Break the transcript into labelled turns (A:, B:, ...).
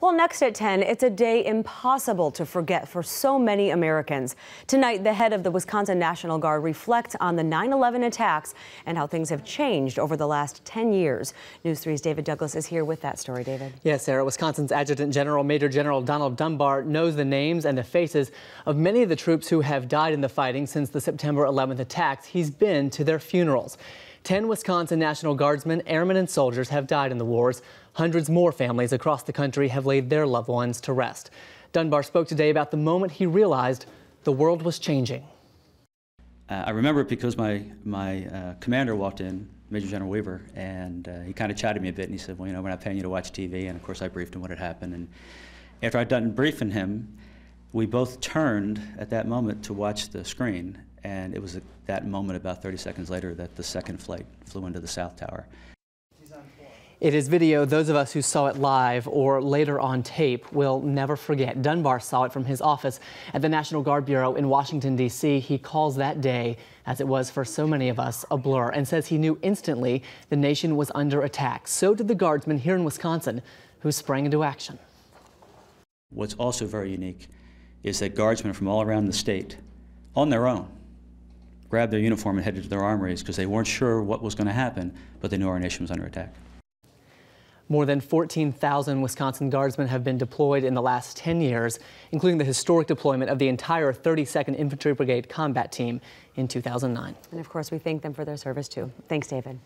A: Well, next at 10, it's a day impossible to forget for so many Americans. Tonight, the head of the Wisconsin National Guard reflects on the 9/11 attacks and how things have changed over the last 10 years. News 3's David Douglas is here with that story. David.
B: Yes, Sarah. Wisconsin's Adjutant General Major General Donald Dunbar knows the names and the faces of many of the troops who have died in the fighting since the September 11th attacks. He's been to their funerals. 10 Wisconsin National Guardsmen, airmen, and soldiers have died in the wars. Hundreds more families across the country have laid their loved ones to rest. Dunbar spoke today about the moment he realized the world was changing.
C: I remember it because my commander walked in, Major General Weaver, and he kind of chatted me a bit, and he said, well, you know, we're not paying you to watch TV, and of course I briefed him what had happened. And after I'd done briefing him, we both turned at that moment to watch the screen, and it was at that moment, about 30 seconds later, that the second flight flew into the South Tower.
B: It is video those of us who saw it live or later on tape will never forget. Dunbar saw it from his office at the National Guard Bureau in Washington, D.C. He calls that day, as it was for so many of us, a blur, and says he knew instantly the nation was under attack. So did the Guardsmen here in Wisconsin, who sprang into action.
C: What's also very unique is that Guardsmen from all around the state, on their own, grabbed their uniform and headed to their armories because they weren't sure what was going to happen, but they knew our nation was under attack.
B: More than 14,000 Wisconsin Guardsmen have been deployed in the last 10 years, including the historic deployment of the entire 32nd Infantry Brigade combat team in 2009.
A: And of course, we thank them for their service too. Thanks, David.